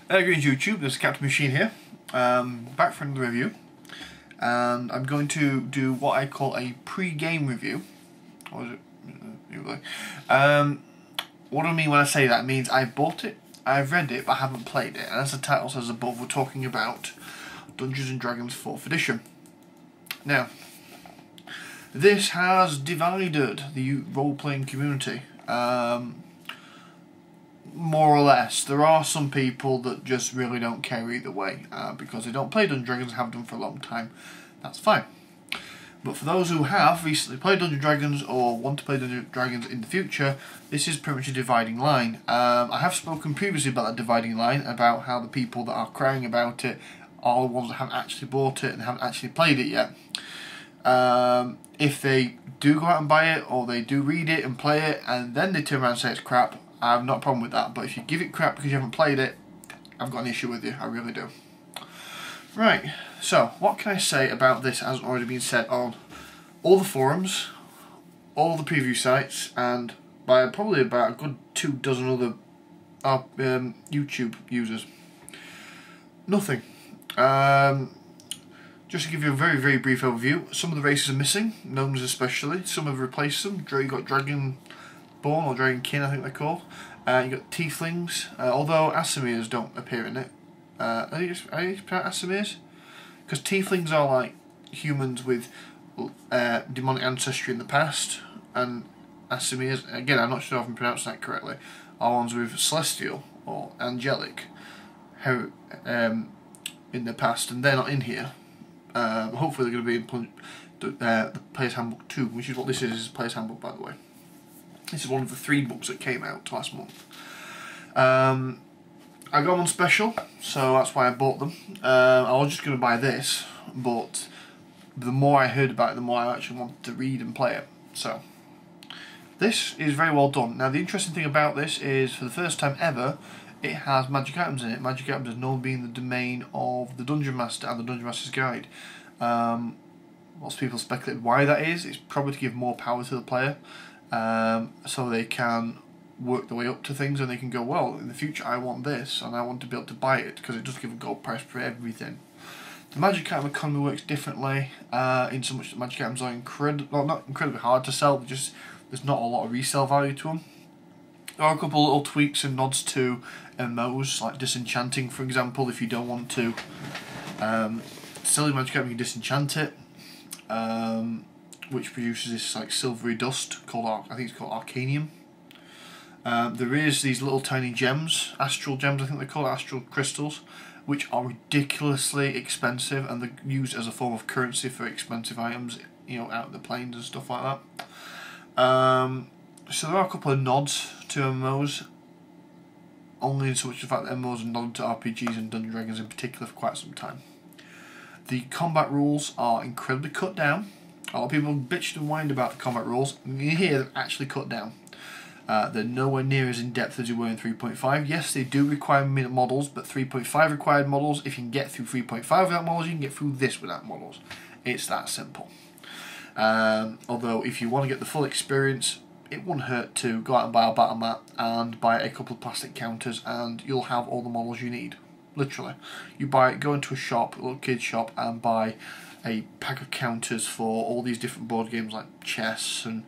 Greetings YouTube, this is Captain Machine here, back for another review, and I'm going to do what I call a pre-game review. What is it? What do I mean when I say that? It means I've bought it, I've read it, but I haven't played it, and as the title says above, we're talking about Dungeons & Dragons 4th edition. Now, this has divided the role-playing community. More or less. There are some people that just really don't care either way, because they don't play Dungeons & Dragons and have done for a long time. That's fine. But for those who have recently played Dungeons & Dragons or want to play Dungeons & Dragons in the future, this is pretty much a dividing line. I have spoken previously about that dividing line, about how the people that are crying about it are the ones that haven't actually bought it and haven't actually played it yet. If they do go out and buy it, or they do read it and play it, and then they turn around and say it's crap, I have not a problem with that. But if you give it crap because you haven't played it, I've got an issue with you. I really do. Right, so what can I say about this has already been said on all the forums, all the preview sites, and by probably about a good 24 other YouTube users. Nothing. Just to give you a very, very brief overview, some of the races are missing, gnomes especially. Some have replaced them. You got Dragonborn or Dragonkin, I think they're called. You got Tieflings, although Asamirs don't appear in it. Are you Asamirs? Because Tieflings are like humans with demonic ancestry in the past, and Asamirs, again, I'm not sure if I'm pronouncing that correctly, are ones with celestial or angelic in the past, and they're not in here. Hopefully they're going to be in the Player's Handbook 2, which is what this is Player's Handbook, by the way. This is one of the 3 books that came out last month. I got them on special, so that's why I bought them. I was just going to buy this, but the more I heard about it, the more I actually wanted to read and play it. So, this is very well done. Now, the interesting thing about this is, for the first time ever, it has magic items in it. Magic items has normally been the domain of the Dungeon Master and the Dungeon Master's Guide. Lots of people speculated why that is. It's probably to give more power to the player, so they can work their way up to things, and they can go, well, in the future I want this, and I want to be able to buy it, because it does give a gold price for everything. The magic item economy works differently, in so much that magic items are not incredibly hard to sell, but just there's not a lot of resale value to them. There are a couple of little tweaks and nods to MMOs, like disenchanting, for example. If you don't want to sell your magic item, you can disenchant it, which produces this like silvery dust called, I think it's called Arcanium. There is these little tiny gems, astral gems I think they're called, astral crystals, which are ridiculously expensive, and they're used as a form of currency for expensive items, you know, out in the plains and stuff like that. So there are a couple of nods to MMOs, only in so much the fact that MMOs are nodded to RPGs and Dungeons & Dragons in particular for quite some time. The combat rules are incredibly cut down. A lot of people bitched and whined about the combat rules, and here they're actually cut down. They're nowhere near as in depth as you were in 3.5. Yes, they do require models, but 3.5 required models. If you can get through 3.5 without models, you can get through this without models. It's that simple. Although, if you want to get the full experience, it wouldn't hurt to go out and buy a battle mat and buy a couple of plastic counters, and you'll have all the models you need. Literally. You go into a shop, a little kid's shop, and buy a pack of counters for all these different board games like chess and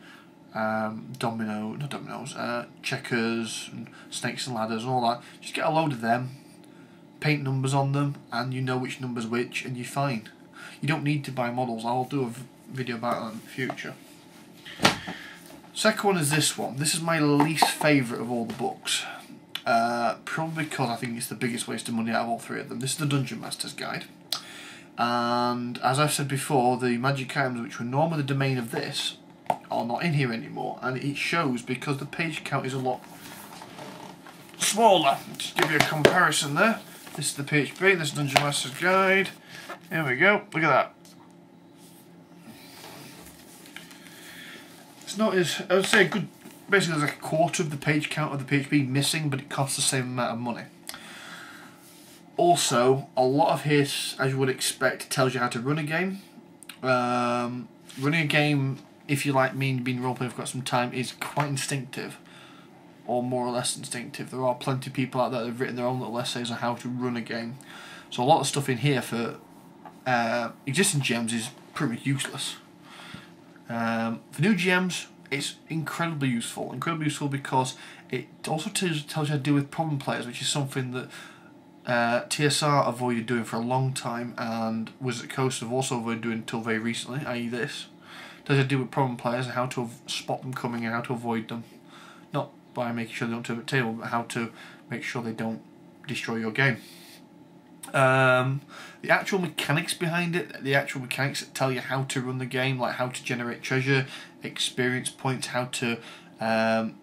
checkers and snakes and ladders and all that. Just get a load of them, paint numbers on them, and you know which number's which, and you're fine. You don't need to buy models. I'll do a video about that in the future. Second one is this one. This is my least favourite of all the books. Probably because I think it's the biggest waste of money out of all 3 of them. This is the Dungeon Master's Guide. And as I've said before, the magic items which were normally the domain of this are not in here anymore, and it shows because the page count is a lot smaller. Just give you a comparison there. This is the PHB, this is Dungeon Master's Guide. Here we go, look at that. It's not as, I would say a good, basically there's like a quarter of the page count of the PHB missing, but it costs the same amount of money. Also, a lot of his, as you would expect, tells you how to run a game. Running a game, if you're like me and been roleplaying for quite some time, is quite instinctive. or more or less instinctive. There are plenty of people out there that have written their own little essays on how to run a game. So a lot of stuff in here for existing GMs is pretty much useless. For new GMs, it's incredibly useful. Incredibly useful because it also tells you how to deal with problem players, which is something that TSR avoided doing for a long time, and Wizards of the Coast have also avoided doing until very recently, i.e. this. It tells you how to deal with problem players and how to spot them coming and how to avoid them. Not by making sure they don't turn the table, but how to make sure they don't destroy your game. The actual mechanics behind it, the actual mechanics that tell you how to run the game, like how to generate treasure, experience points, how to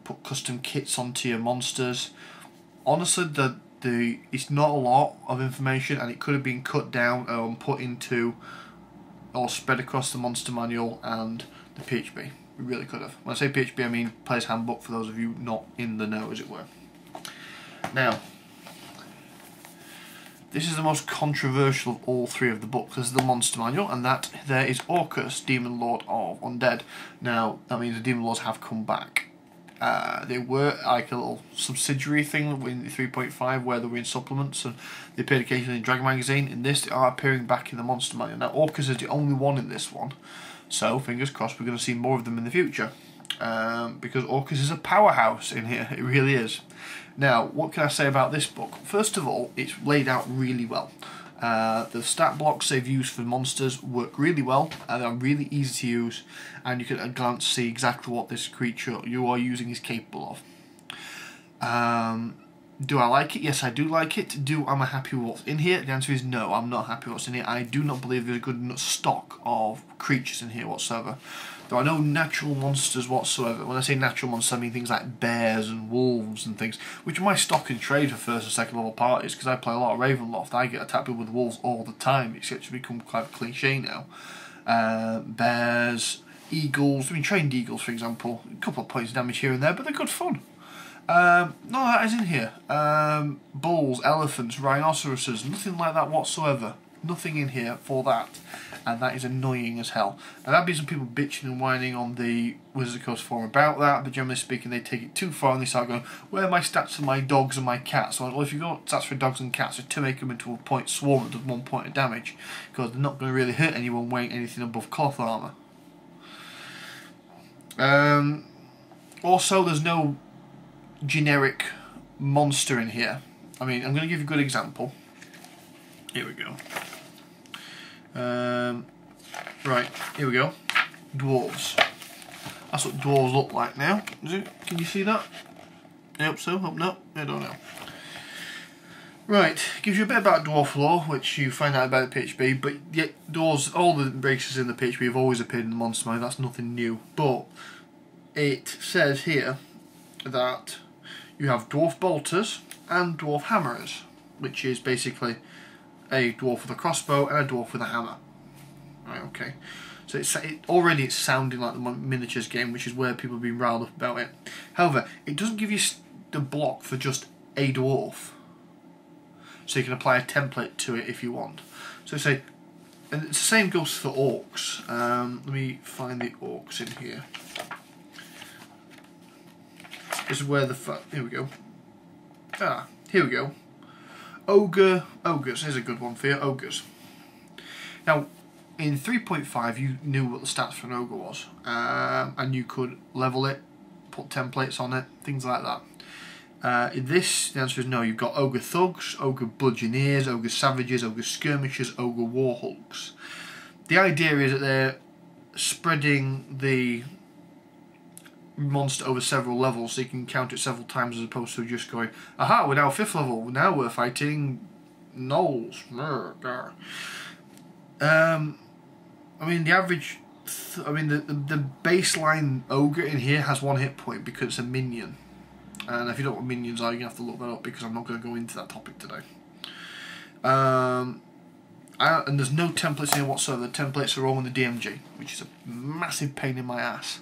put custom kits onto your monsters. Honestly, it's not a lot of information, and it could have been cut down and put into or spread across the monster manual and the PHB. It really could have. When I say PHB, I mean Player's Handbook, for those of you not in the know, as it were. Now, this is the most controversial of all three of the books. This is the Monster Manual, and that there is Orcus, Demon Lord of Undead. Now, that means the Demon Lords have come back. They were like a little subsidiary thing in 3.5 where they were in supplements, and they appeared occasionally in Dragon Magazine. In this, they are appearing back in the Monster Manual. Now, Orcus is the only one in this one, so fingers crossed we're going to see more of them in the future. Because Orcus is a powerhouse in here, it really is. Now, what can I say about this book? First of all, it's laid out really well. The stat blocks they've used for monsters work really well, and are really easy to use, and you can at a glance see exactly what this creature you are using is capable of. Do I like it? Yes, I do like it. Am I happy with what's in here? The answer is no, I'm not happy with what's in here. I do not believe there's a good enough stock of creatures in here whatsoever. There are no natural monsters whatsoever. When I say natural monsters, I mean things like bears and wolves and things, which are my stock in trade for first and second level parties, because I play a lot of Ravenloft. I get attacked with wolves all the time. It's actually become quite a cliche now. Bears, eagles, I mean trained eagles for example, a couple of points of damage here and there, but they're good fun. None of that is in here. Bulls, elephants, rhinoceroses, nothing like that whatsoever. Nothing in here for that, and that is annoying as hell. And there'll be some people bitching and whining on the Wizards of the Coast forum about that, but generally speaking they take it too far and they start going, where are my stats for my dogs and my cats? So, well, if you've got stats for dogs and cats, just to make them into a point swarm that does 1 point of damage, because they're not going to really hurt anyone wearing anything above cloth armour. Also, there's no generic monster in here. I mean, I'm going to give you a good example. Here we go. Right, here we go. Dwarves. That's what dwarves look like now. Is it? Can you see that? I hope so. Hope not. I don't know. Right, gives you a bit about dwarf lore, which you find out about the PHB, but yet dwarves, all the races in the PHB have always appeared in the Monster Manual. That's nothing new. But it says here that you have dwarf bolters and dwarf hammerers, which is basically a dwarf with a crossbow and a dwarf with a hammer. Right, okay. So it's sounding like the miniatures game, which is where people have been riled up about it. However, it doesn't give you the block for just a dwarf. So you can apply a template to it if you want. So say, and it's the same goes for orcs. Let me find the orcs in here. This is where here we go. Here we go. Ogres is a good one for you, ogres. Now, in 3.5 you knew what the stats for an ogre was, and you could level it, put templates on it, things like that. In this, the answer is no. You've got ogre thugs, ogre bludgeoneers, ogre savages, ogre skirmishers, ogre warhulks. The idea is that they're spreading the monster over several levels, so you can count it several times as opposed to just going, aha, we're now 5th level, now we're fighting gnolls. I mean, the average, the baseline ogre in here has 1 hit point because it's a minion. And if you don't know what minions are, you're going to have to look that up because I'm not going to go into that topic today. And there's no templates in here whatsoever. The templates are all in the DMG, which is a massive pain in my ass.